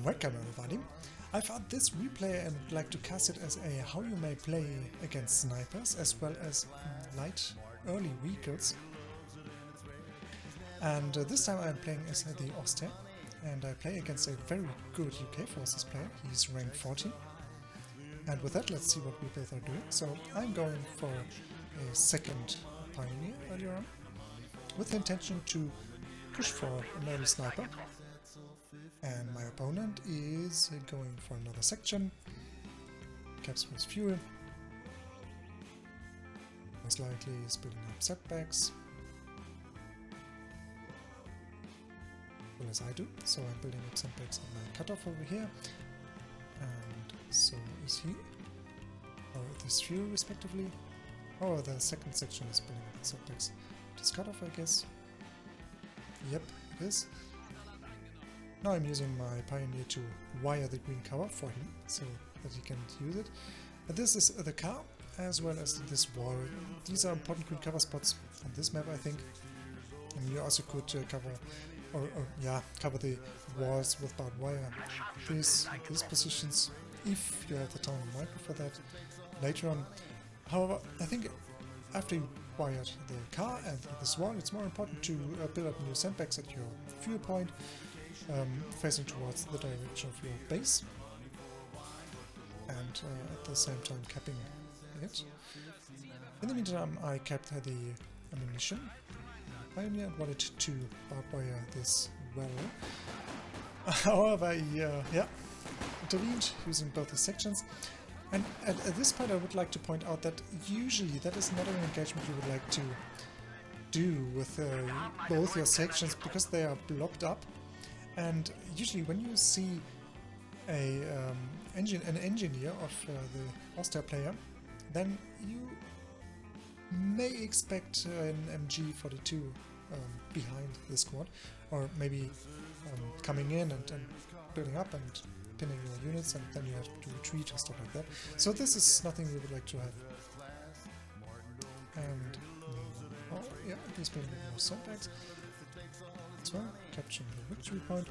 Welcome everybody. I found this replay and would like to cast it as a how you may play against snipers as well as light early vehicles. And this time I'm playing as the Auster, and I play against a very good UK Forces player. He's rank 14. And with that, let's see what we both are doing. So I'm going for a second Pioneer earlier on, with the intention to push for an early sniper. And my opponent is going for another section, caps with fuel, most likely is building up setbacks, as well as I do, so I'm building up setbacks on my cutoff over here, and so is he, or this fuel respectively, or the second section is building up setbacks to his cutoff, I guess. Yep, it is. Now I'm using my Pioneer to wire the green cover for him, so that he can use it. And this is the car, as well as this wall. These are important green cover spots on this map, I think. And you also could cover the walls with barbed wire. These positions, if you have the time and micro for that later on. However, I think after you wired the car and this wall, it's more important to build up new sandbags at your fuel point, facing towards the direction of your base, and at the same time capping it. In the meantime, I capped the ammunition. Pioneer wanted to barbed wire this well. However, he intervened using both the sections. And at this point I would like to point out that usually that is not an engagement you would like to do with both your sections, because they are blocked up. And usually when you see an engineer of the Auster player, then you may expect an MG42 behind the squad, or maybe coming in and building up and pinning your units, and then you have to retreat or stuff like that. So this is nothing we would like to have. And he's building more sandbags as well, capturing the victory point,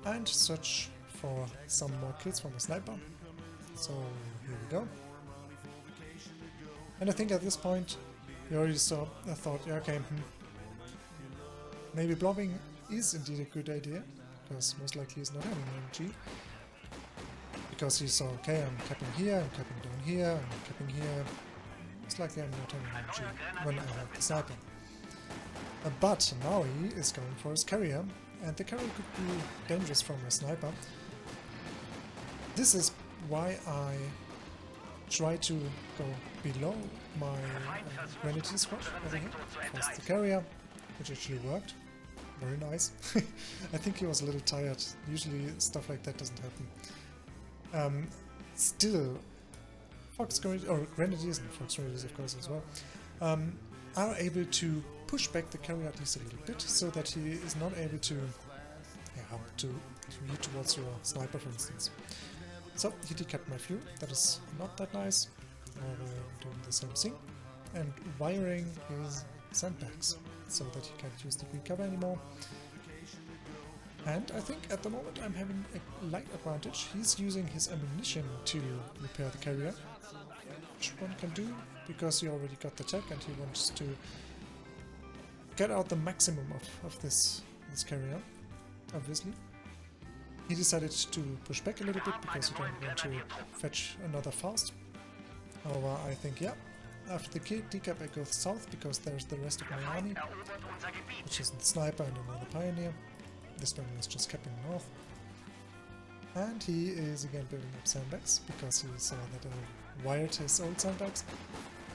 and search for some more kills from a sniper. So here we go. And I think at this point you already saw, I thought, yeah, okay, maybe blobbing is indeed a good idea, because most likely he's not having an MG. Because he saw, okay, I'm capping here, I'm capping down here, I'm capping here. It's likely I'm not having an MG when I have the sniper. But now he is going for his carrier, and the carrier could be dangerous from a sniper. This is why I try to go below my grenadier squad over here, first the carrier, which actually worked. Very nice. I think he was a little tired. Usually stuff like that doesn't happen. Still, Grenadiers and Fox Grenadiers of course as well, are able to push back the carrier at least a little bit, so that he is not able to read towards your sniper, for instance. So he decapped my fuel. That is not that nice. Now we're doing the same thing and wiring his sandbags so that he can't use the green cover anymore. And I think at the moment I'm having a light advantage. He's using his ammunition to repair the carrier, which one can do, because he already got the tech and he wants to get out the maximum of this carrier, obviously. He decided to push back a little bit because he don't want to fetch another Faust. However, I think, yeah, after the decap I go south, because there's the rest of my army, which is the sniper and another pioneer. This one is just capping north. And he is again building up sandbags, because he saw that I wired his old sandbags.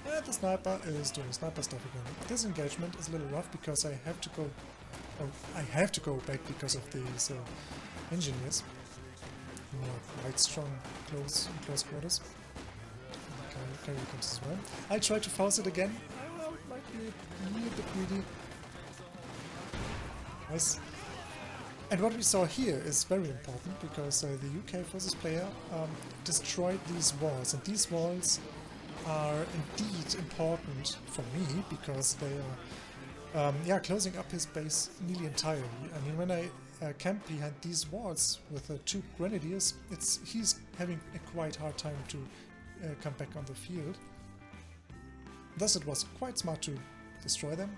And the sniper is doing sniper stuff again. This engagement is a little rough, because I have to go back because of these engineers. More quite strong close quarters. Carrier comes as well. I try to force it again. Might be a little bit greedy. Nice. And what we saw here is very important, because the UK Forces player destroyed these walls, and these walls are indeed important for me, because they are closing up his base nearly entirely. I mean, when I camp behind these walls with 2 grenadiers, he's having a quite hard time to come back on the field. Thus it was quite smart to destroy them.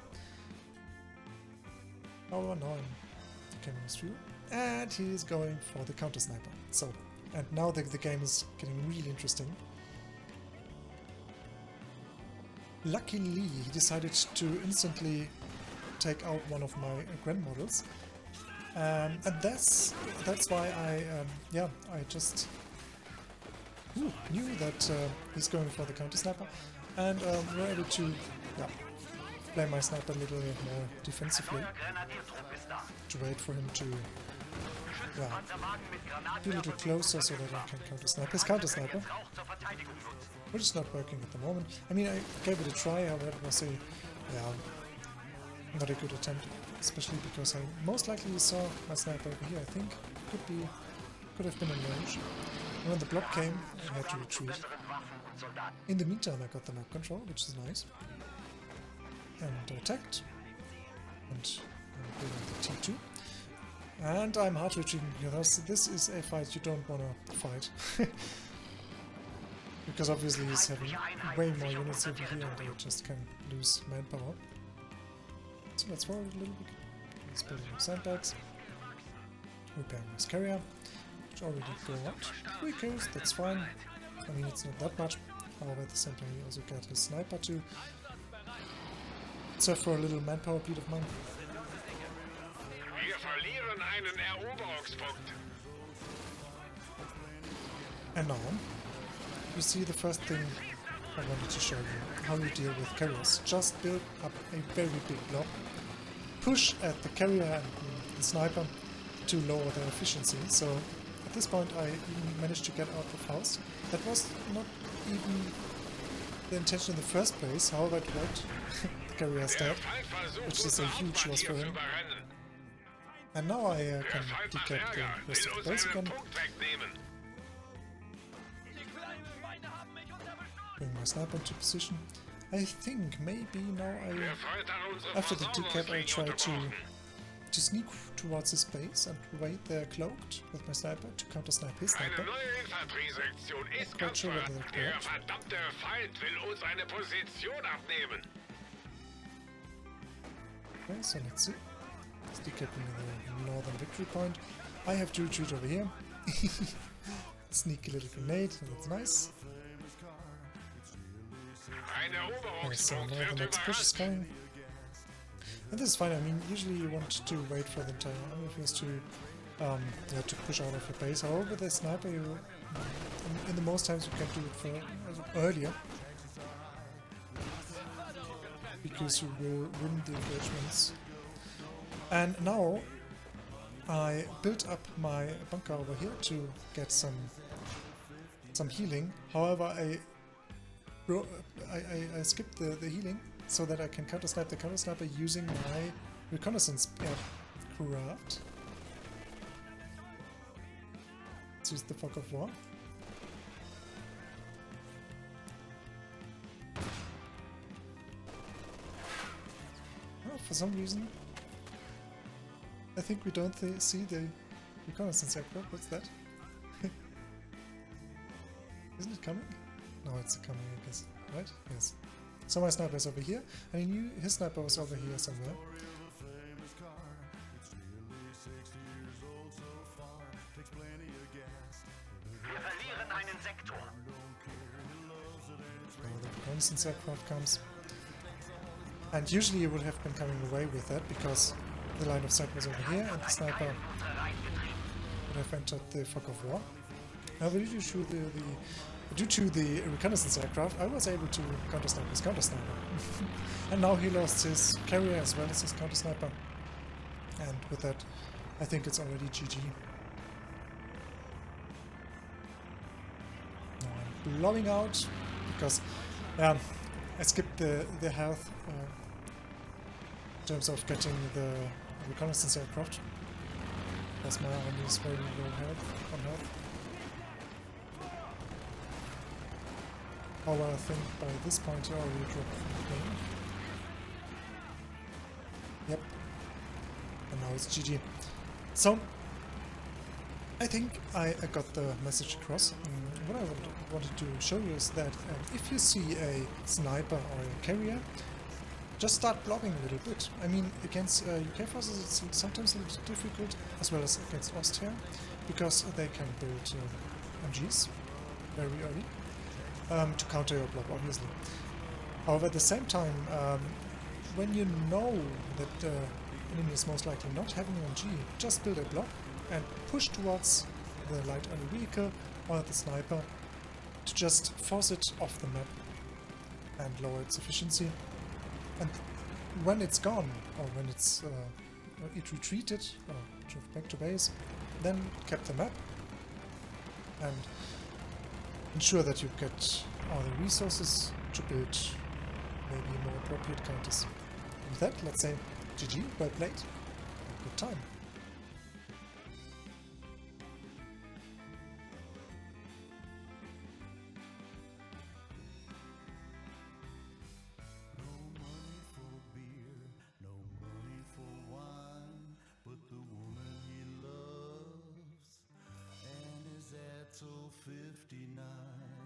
Oh no, the camera is through. And he's going for the counter sniper. So, and now the game is getting really interesting. Luckily, he decided to instantly take out one of my Grand models. And that's why I just knew that he's going for the counter sniper, and we're able to play my sniper a little more defensively, to wait for him to be a little closer so that I can counter snipe his counter sniper, which is not working at the moment. I mean, I gave it a try, however it was not a good attempt, especially because I most likely saw my sniper over here. I think could have been in range. And when the blob came, I had to retreat. In the meantime, I got the map control, which is nice, and attacked, and I'm building the T2. And I'm hard retreating because this is a fight you don't want to fight. Because obviously he's having way more units over here and I just can lose manpower. So let's forward a little bit. Let's build some sandbags. Repairing this carrier, which already go out. 3 kills, that's fine. I mean, it's not that much. However, at the same time, he also got his sniper to serve for a little manpower bleed of mine. Wir verlieren einen Eroberungspunkt. And now, you see the first thing I wanted to show you, how you deal with carriers. Just build up a very big blob, push at the carrier and the sniper to lower their efficiency. So at this point I even managed to get out of house. That was not even the intention in the first place, however it worked. The carrier is dead, which is a huge loss for him. And now I can decap the rest of the base again. Bring my sniper into position. I think maybe now after the decap I try to sneak towards his base and wait there cloaked with my sniper to counter snipe his sniper. Not quite sure whether that worked. Okay, so let's see. Let's decap the northern victory point. I have to retreat over here. Sneaky little grenade, that's nice. So now the next push is coming. And this is fine. I mean, usually you want to wait for the entire army of yours to push out of your base. However, with the sniper, in the most times you can do it earlier, because you will win the engagements. And now I built up my bunker over here to get some healing. However, I skipped the healing so that I can counter-snipe the counter-sniper using my reconnaissance aircraft. Let's use the fog of war. Oh, for some reason, I think we don't see the reconnaissance aircraft. What's that? Isn't it coming? No, it's coming, I guess. Right? Yes. So my sniper is over here, and he knew his sniper was over here somewhere. Now the reconnaissance aircraft comes. And usually you would have been coming away with that, because the line of sight was over here, and the sniper would have entered the fog of war. Now due to the reconnaissance aircraft, I was able to counter-snipe his counter-sniper. And now he lost his carrier as well as his counter-sniper. And with that, I think it's already GG. Now I'm blowing out, because I skipped the health in terms of getting the reconnaissance aircraft, because my army is very low on health. However, I think by this point he already dropped from the plane. Yep. And now it's GG. So, I think I got the message across. What I wanted to show you is that if you see a sniper or a carrier, just start blobbing a little bit. I mean, against UK forces it's sometimes a little difficult, as well as against Austria, because they can build MGs very early to counter your blob, obviously. However, at the same time, when you know that the enemy is most likely not having an MG, just build a blob and push towards the light early vehicle or the sniper to just force it off the map and lower its efficiency. And when it's gone, or when it's it retreated or drove back to base, then cap the map and ensure that you get all the resources to build maybe more appropriate counters. With that, let's say GG, well played, good time. Till 59